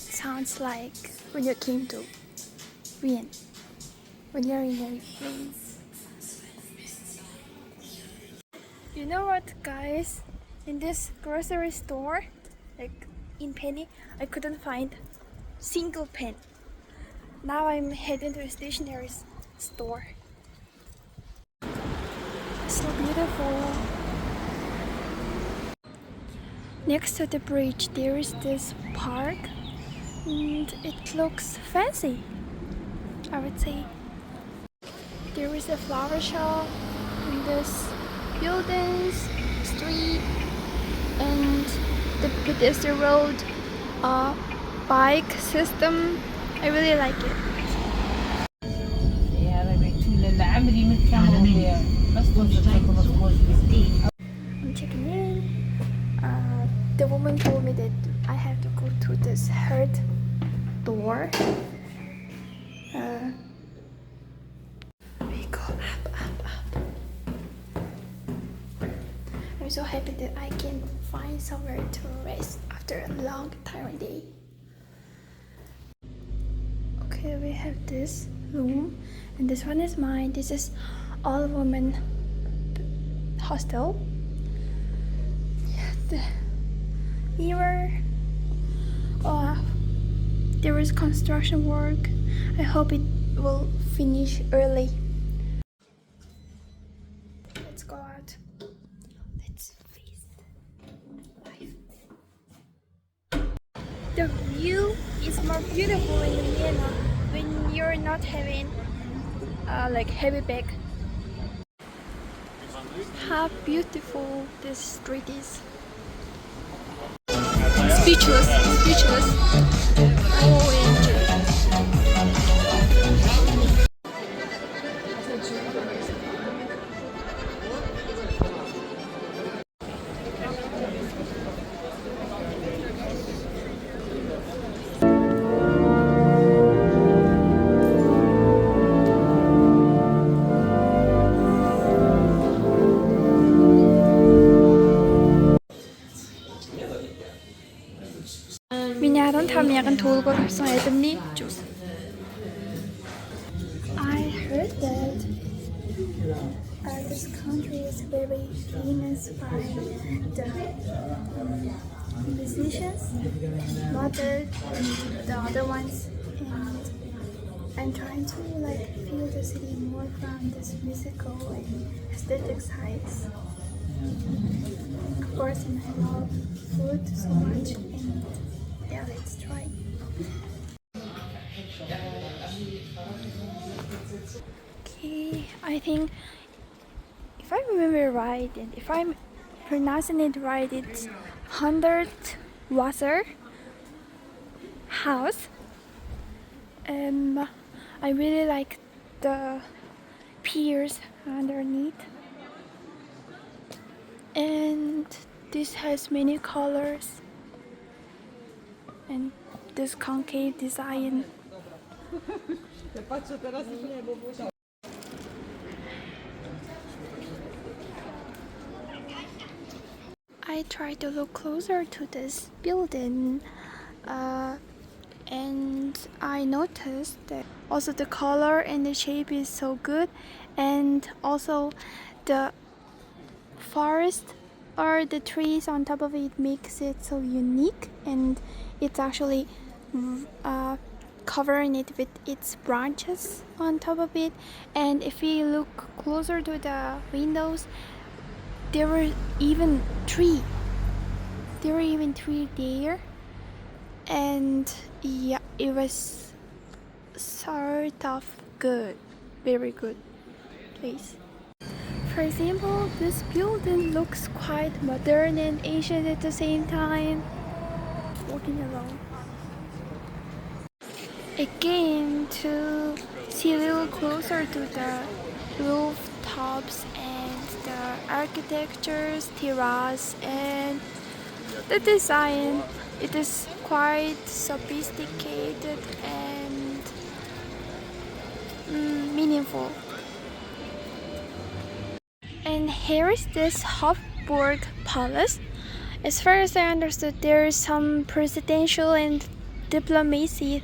it sounds like when you came to Vienna, when you're in Vienna. You know what, guys? In this grocery store, like in Penny, I couldn't find single pen. Now I'm heading to a stationery store. It's so beautiful. Next to the bridge there is this park and it looks fancy, I would say. There is a flower shop in this buildings, street, and the pedestrian road bike system. I really like it. I'm checking in. The woman told me that I have to go to this third door. We go up. I'm so happy that I can find somewhere to rest after a long, tiring day. Okay, we have this room, and this one is mine. This is all-woman hostel. Yeah, the mirror. Oh, there is construction work. I hope it will finish early. Let's go out. Let's face life. The view is more beautiful in Vienna when you're not having like heavy bag. How beautiful this street is. Speechless. OMG. Меня haben ja tulgur som heter Ninjus. I heard that this country is very famous by the musicians, Mozart, and the other ones, and I'm trying to like feel the city more from this musical and aesthetic sides. Of course, and I love food so much, and yeah, let's try. Okay, I think if I remember right and if I'm pronouncing it right, it's 100 Wasser house. I really like the piers underneath, and this has many colors and this concave design. I tried to look closer to this building and I noticed that also the color and the shape is so good, and also the forest or the trees on top of it makes it so unique, and it's actually covering it with its branches on top of it. And if we look closer to the windows, there were even three there, and yeah, it was sort of good, very good place. For example, this building looks quite modern and Asian at the same time. Walking along again to see a little closer to the rooftops and the architectures, terrace, and the design. It is quite sophisticated and meaningful. And here is this Hofburg Palace. As far as I understood, there is some presidential and diplomacy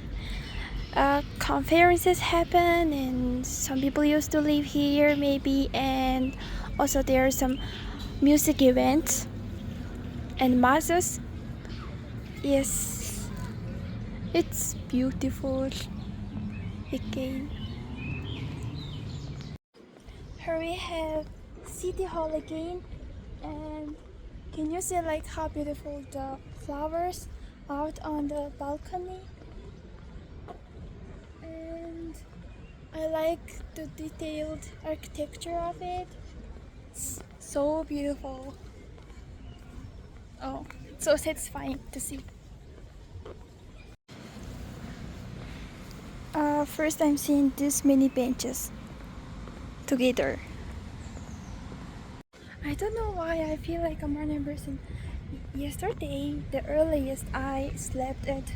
conferences happen, and some people used to live here maybe, and also there are some music events and masses. Yes, it's beautiful again. Here we have City Hall again, and can you see like how beautiful the flowers out on the balcony? And I like the detailed architecture of it. It's so beautiful. Oh, so satisfying to see. First I'm seeing this many benches together. I don't know why I feel like a morning person. Yesterday, the earliest I slept at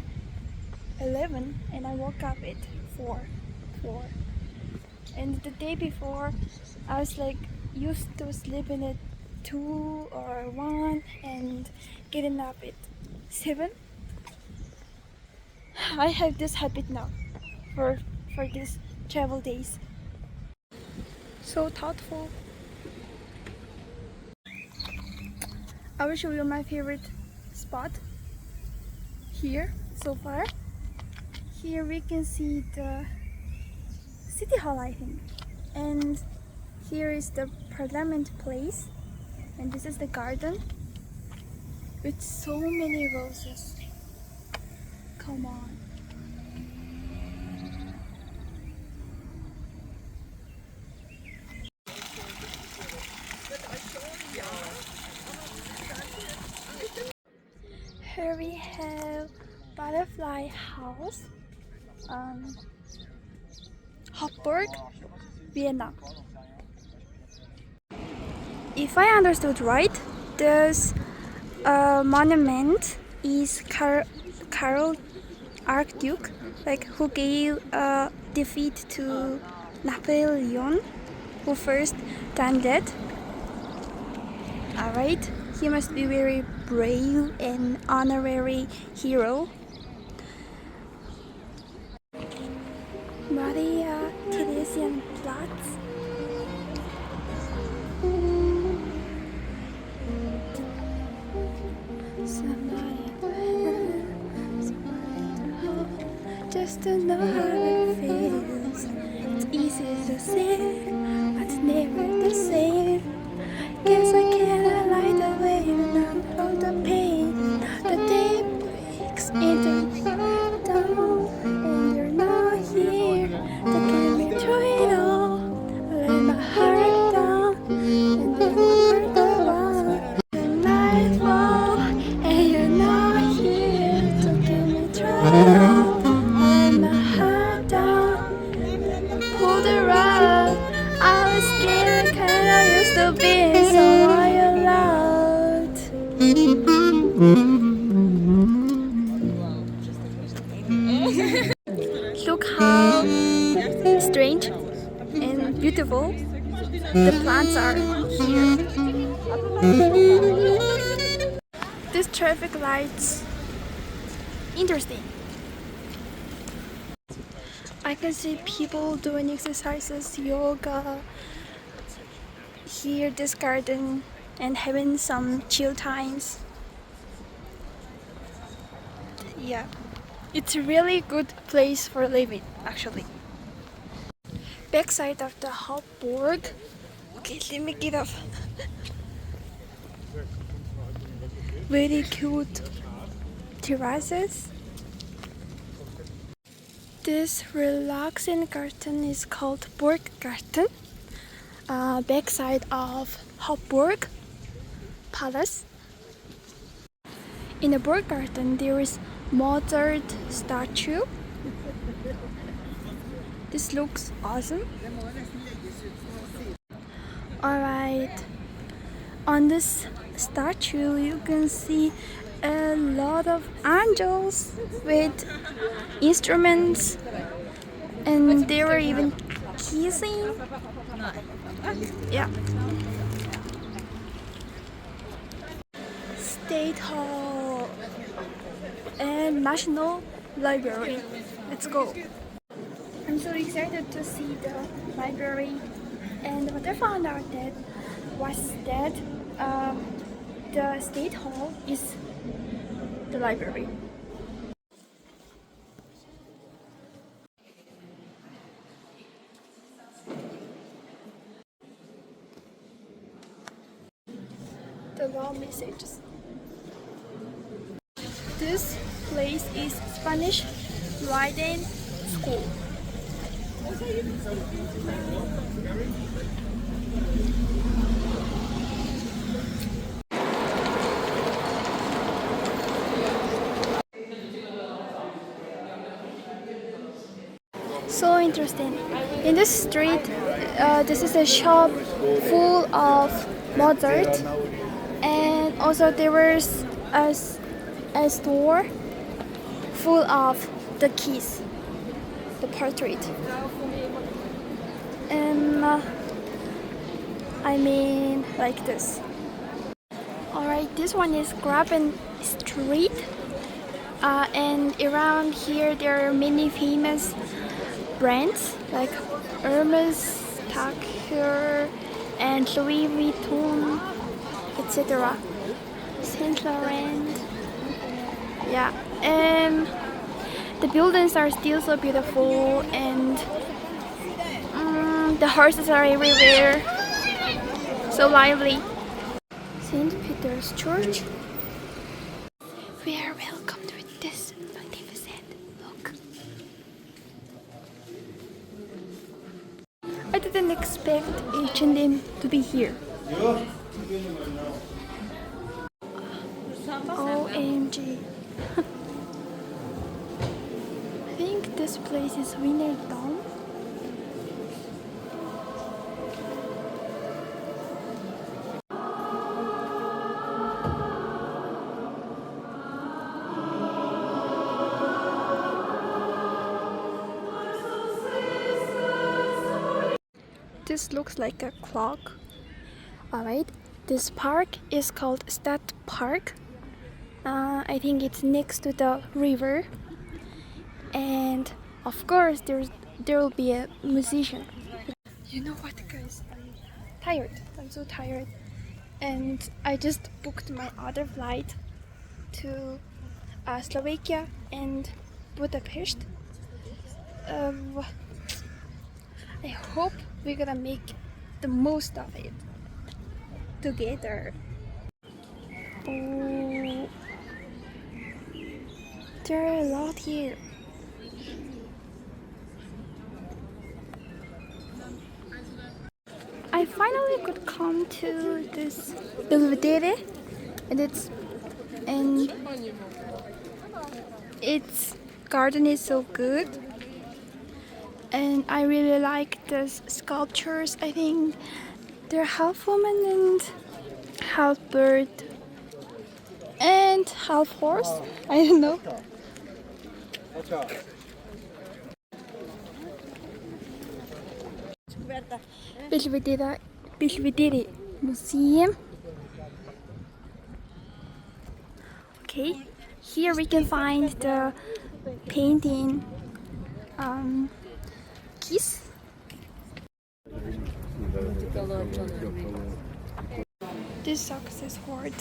11 and I woke up at 4. And the day before, I was like used to sleeping at 2 or 1 and getting up at 7. I have this habit now for these travel days. So thoughtful. I will show you my favorite spot here so far. Here we can see the City Hall, I think, and here is the Parliament Place, and this is the garden with so many roses. Come on. Here we have Butterfly House, Hofburg, Vienna. If I understood right, this monument is Carol Archduke, like who gave defeat to Napoleon, who first done that. Alright, he must be very brave and honorary hero. Maria Theresienplatz. Somebody to hold, just to know how it feels. It's easy to say, but it's never the same. Guess I can't light the way down from the pain. The day breaks into dawn, and you're not here to get me through it all. I let my heart down, and then I the wrong. The night fall, and you're not here to get me through it all. I let my heart down, pull the rug. I was scared, kinda used to be someone you loved. Look how strange and beautiful the plants are here. This traffic lights, interesting. I can see people doing exercises, yoga, here this garden, and having some chill times. Yeah, it's a really good place for living actually. Backside of the Hauptburg. Okay, let me get up. Very cute terraces. This relaxing garden is called Burggarten. Backside of Hauptburg Palace. In the Burggarten there is Mozart statue. This looks awesome. Alright, on this statue you can see a lot of angels with instruments, and they were even kissing. Yeah. State Hall and National library. Let's go. I'm so excited to see the library, and what I found out that was that the State Hall is the library. The law messages. This place is Spanish Writing School. So interesting. In this street, this is a shop full of Mozart, and also there was a store full of the keys, the portrait. I mean, like this. Alright, this one is Graben Street, and around here there are many famous brands like Hermes, Tag and Louis Vuitton, etc. Saint Laurent. Yeah, the buildings are still so beautiful, and the horses are everywhere, so lively. St. Peter's Church. We are welcomed with this magnificent look. I didn't expect H&M to be here. OMG. I think this place is Wiener Dom. This looks like a clock. Alright, this park is called Stadt Park. I think it's next to the river, and of course there will be a musician. You know what, guys? I'm tired. I'm so tired, and I just booked my other flight to Slovakia and Budapest. I hope we're gonna make the most of it together. Oh, there are a lot here. I finally could come to this Belvedere, and its garden is so good, and I really like the sculptures. I think they're half woman and half bird and half horse. I don't know. Belvedere Museum. Okay, here we can find the painting keys. This success word.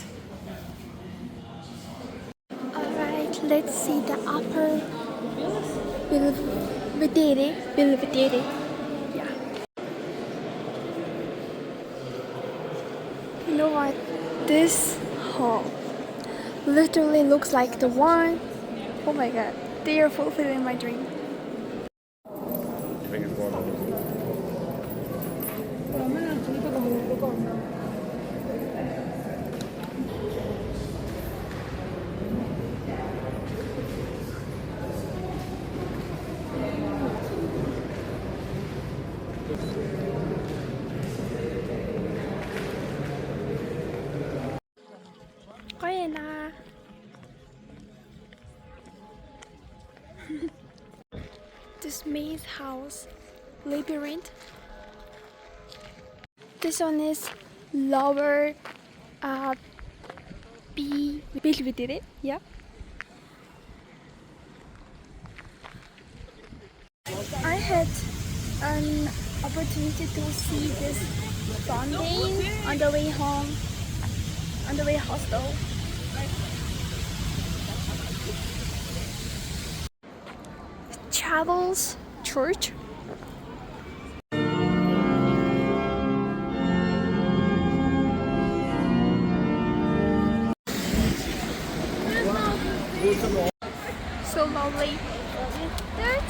Alright, let's see the upper Belvedere. Yeah. You know what? This hall literally looks like the one. Oh my god, they are fulfilling my dream. This maze house labyrinth. This one is lower Belvedere. Yeah. had an opportunity to see this fountain on the way home, on the way hostel. Chapel's Church. So lovely. There's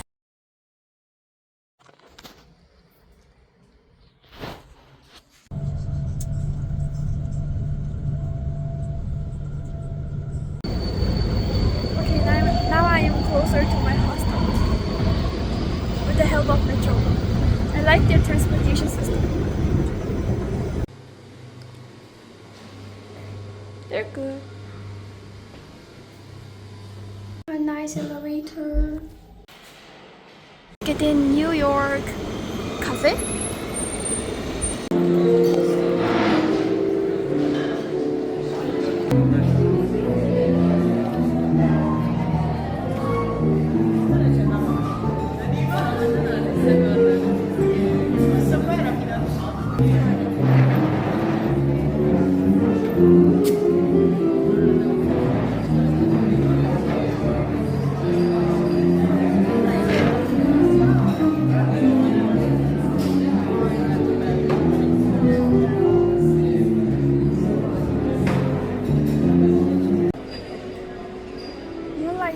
okay, now I am closer to my hostel with the help of metro. I like their transportation system. They're good. A nice elevator. Get in New York cafe.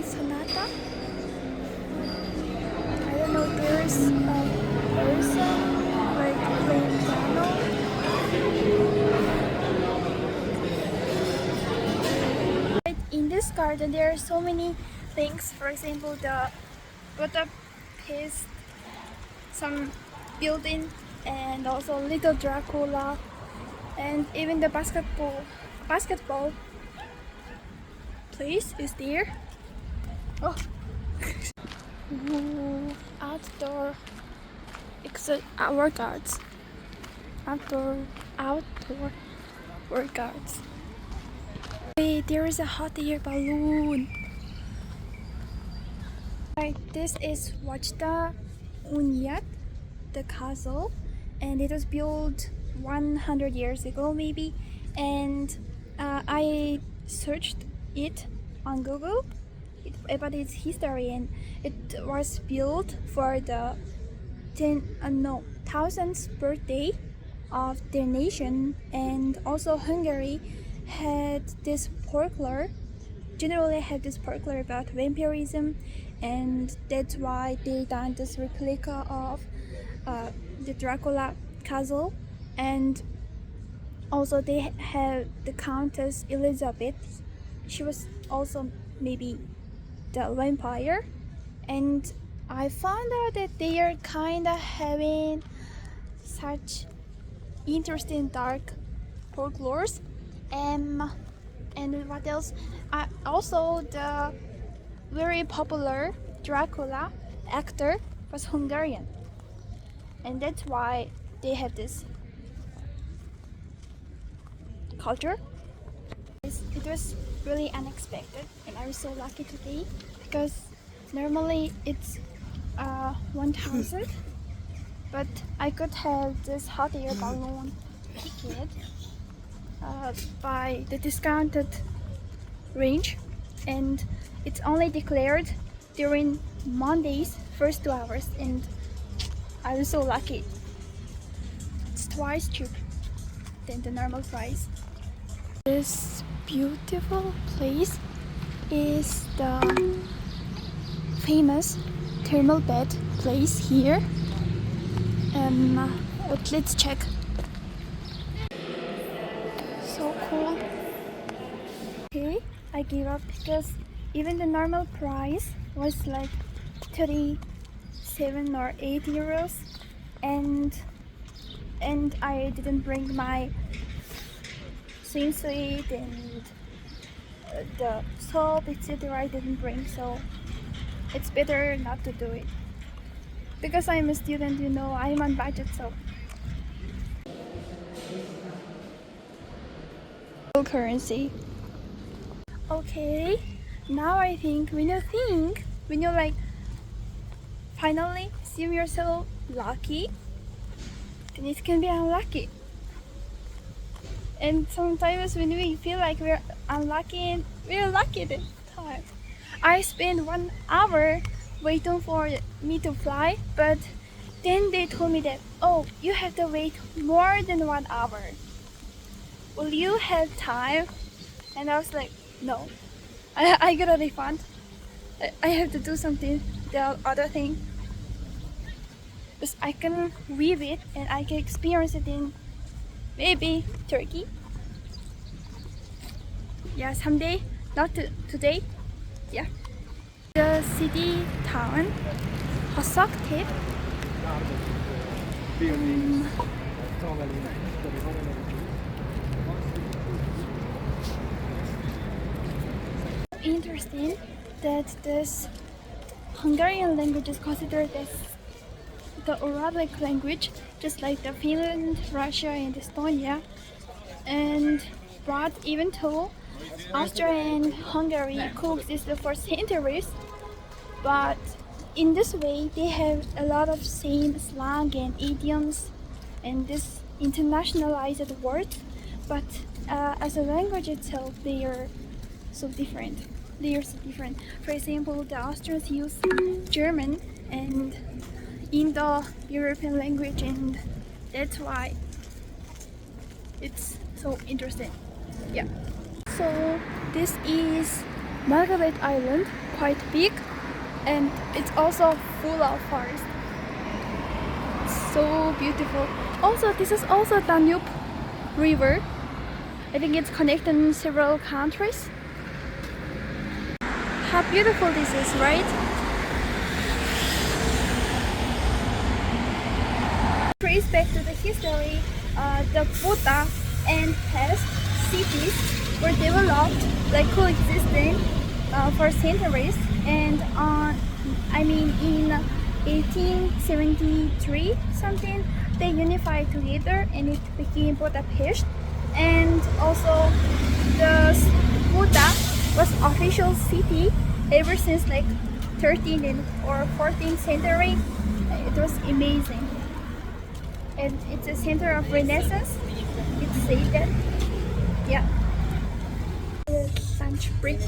Sonata. I don't know, there's a person like playing piano. In this garden there are so many things. For example, the Budapest, some building, and also little Dracula, and even the basketball place is there. Oh, outdoor workouts. Outdoor workouts. Hey, there is a hot air balloon. Right, this is Wajda Unyat, the castle, and it was built 100 years ago maybe, and I searched it on Google about its history, and it was built for the 1000th birthday of their nation, and also Hungary had this folklore, generally had this folklore about vampirism, and that's why they done this replica of the Dracula castle. And also they had the Countess Elizabeth. She was also maybe the vampire, and I found out that they are kind of having such interesting dark folklores. And what else? Also the very popular Dracula actor was Hungarian, and that's why they have this culture. It was really unexpected, and I was so lucky today because normally it's 1000, but I could have this hot air balloon ticket by the discounted range, and it's only declared during Monday's first 2 hours, and I was so lucky. It's twice cheaper than the normal price. This beautiful place is the famous thermal bed place here. But let's check. So cool. Okay, I give up because even the normal price was like 37 or 8 euros, and I didn't bring my swimsuit and the soap, etc. I didn't bring, so it's better not to do it. Because I'm a student, you know, I'm on budget, so. Currency. Okay, now I think when you like finally see yourself lucky, then it can be unlucky. And sometimes when we feel like we're unlucky, we're lucky this time. I spent 1 hour waiting for me to fly, but then they told me that, oh, you have to wait more than 1 hour. Will you have time? And I was like, no, I got a refund. I have to do something, the other thing. Because I can read it and I can experience it in maybe Turkey. Yeah, someday, not today. Yeah. The city town, Hosoktip. Interesting that this Hungarian language is considered as the Uralic language, just like the Finland, Russia, and Estonia. And but even though Austria and Hungary coexisted for centuries, but in this way they have a lot of same slang and idioms and this internationalized words, but as a language itself they are so different. For example, the Austrians use German and Indo-European language, and that's why it's so interesting. Yeah. So this is Margaret Island, quite big, and it's also full of forest. It's so beautiful. Also, this is also Danube River. I think it's connecting several countries. How beautiful this is, right? Trace back to the history, the Buda and Pest cities were developed, like coexisting for centuries, and in 1873 something they unified together and it became Budapest. And also the Buda was official city ever since like 13th or 14th century. It was amazing, and it's a center of Renaissance. It's said that. Yeah. The Sanch Brick.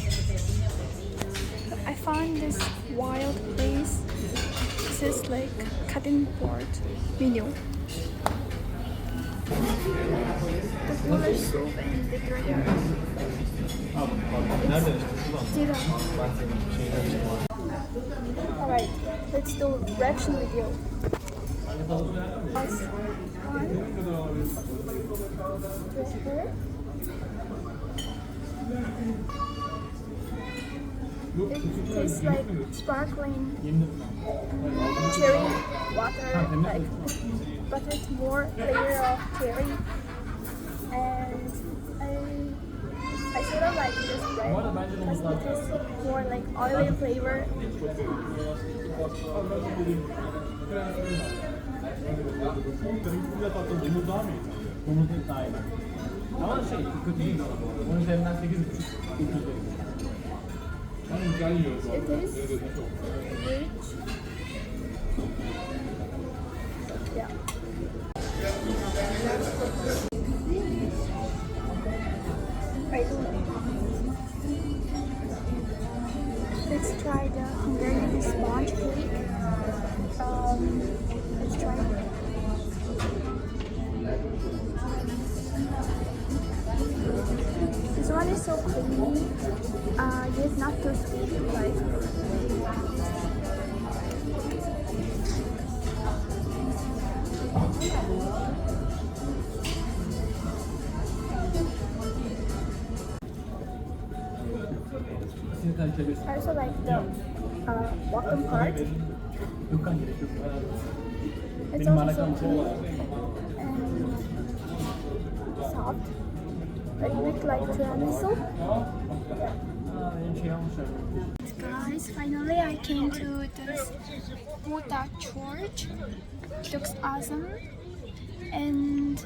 I found this wild place. This is like cutting board menu. The cooler soup and the burger. Alright, let's do reaction video. It tastes like sparkling cherry water, but it's more layer of cherry. And I sort of like this bread because it is more like oily flavor. It is rich. Yeah. Let's try the Hungarian sponge cake. Let's try it. This one is so creamy, yet not too sweet. I also like the bottom part. It's also so creamy and soft, like a bit like tiramisu. Guys, finally I came to this Buddha church. It looks awesome, and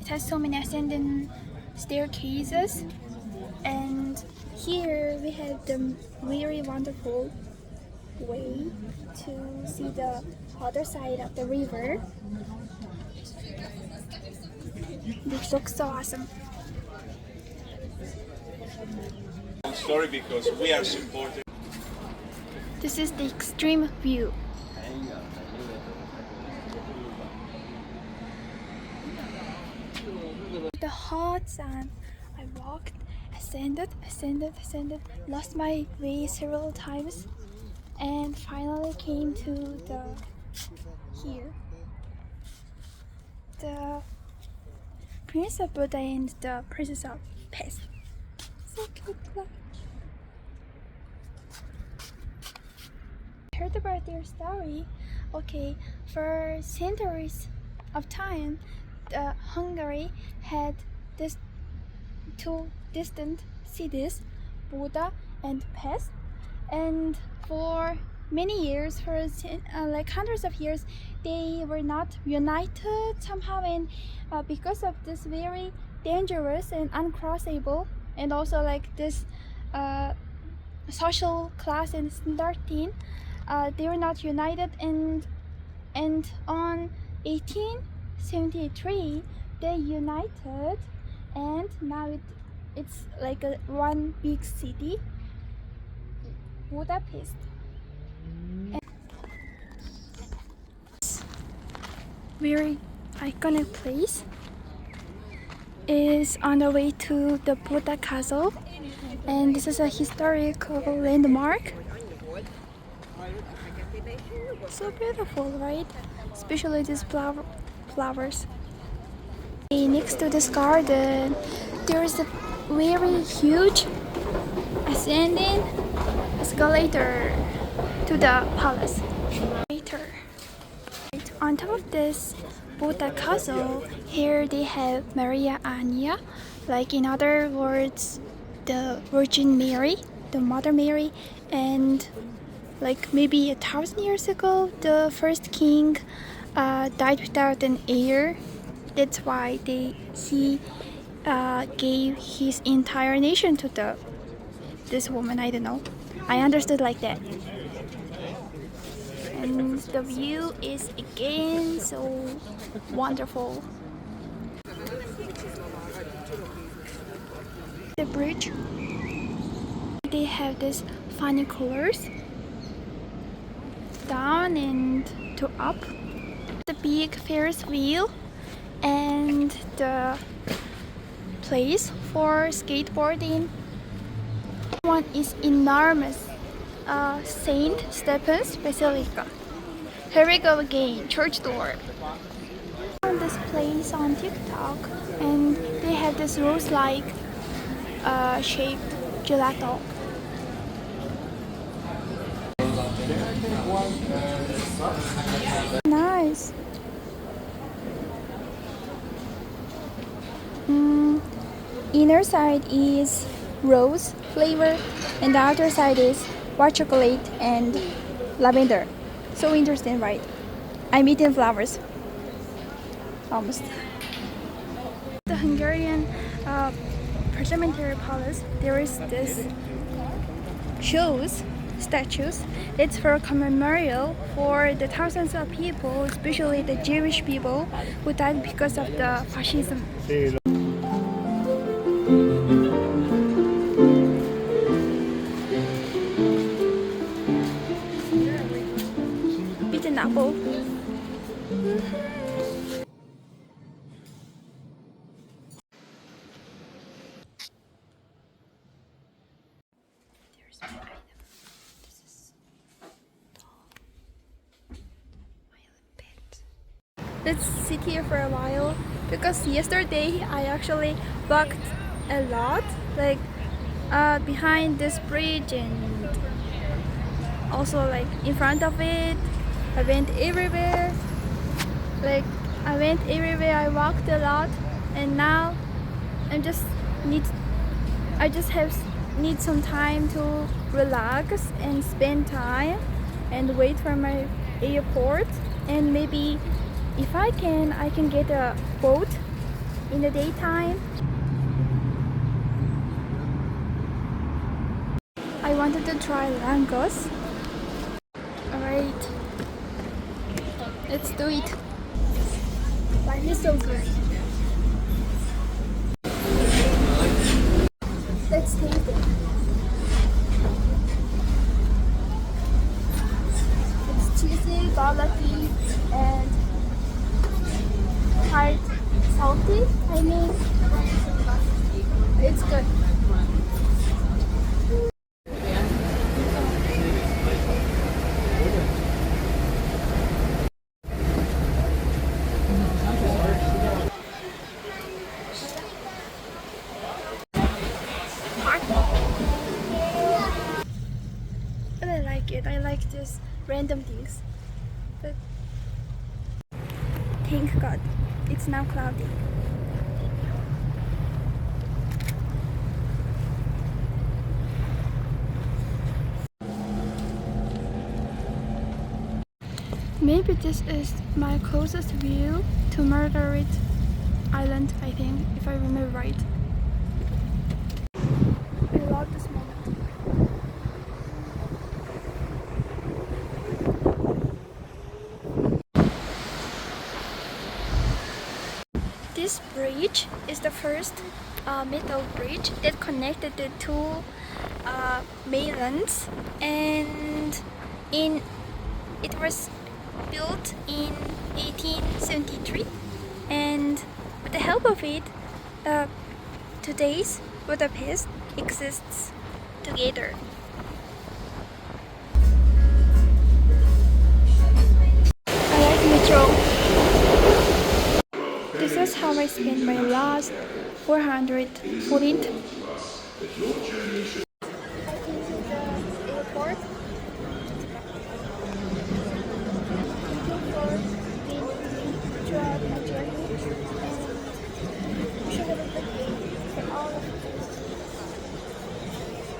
it has so many ascending staircases. And here we have the very wonderful way to see the other side of the river. This looks so awesome. Story because we are supporting. This is the extreme view. The hot sun. I walked, ascended, lost my way several times, and finally came to the here. The Prince of Buddha and the Princess of Pest. So cute. Look. I heard about their story. Okay, for centuries of time, Hungary had these two distant cities, Buda and Pest, and for many years, for like hundreds of years, they were not united somehow, and because of this very dangerous and uncrossable, and also like this social class and standard thing, they were not united, and on 1873 they united, and now it's like one big city, Budapest. And very iconic place is on the way to the Buddha Castle, and this is a historical landmark. So beautiful, right? Especially these flowers. Next to this garden, there is a very huge ascending escalator to the palace. Later, on top of this Buddha Castle, here they have Maria Anya, like in other words, the Virgin Mary, the Mother Mary, and like maybe 1,000 years ago, the first king died without an heir. That's why he gave his entire nation to this woman. I don't know. I understood like that. And the view is again so wonderful. The bridge, they have these funny colors, down and to up. The big Ferris wheel and the place for skateboarding. One is enormous, Saint Stephen's Basilica. Here we go again, church door. I found this place on TikTok, and they have this rose-like shaped gelato. Nice. Inner side is rose flavor, and the outer side is white chocolate and lavender. So interesting, right? I'm eating flowers. Almost. The Hungarian parliamentary palace, there is this statues. It's for a memorial for the thousands of people, especially the Jewish people who died because of the fascism. Eat an apple. Let's sit here for a while, because yesterday I actually walked a lot, like behind this bridge, and also like in front of it. I went everywhere. I walked a lot, and now I just need some time to relax and spend time and wait for my airport, and maybe if I can get a boat in the daytime. I wanted to try langos. Let's do it. Life is so good. Let's taste it. It's cheesy, garlicky, and quite salty. I mean, it's good. But I like it. I like just random things. But thank God, it's now cloudy. Maybe this is my closest view to Margaret Island, I think, if I remember right. I love this moment. This bridge is the first metal bridge that connected the two mainlands, and it was built in 1873, and with the help of it, today's Budapest exists together. I like metro. This is how I spent my last 400 forint.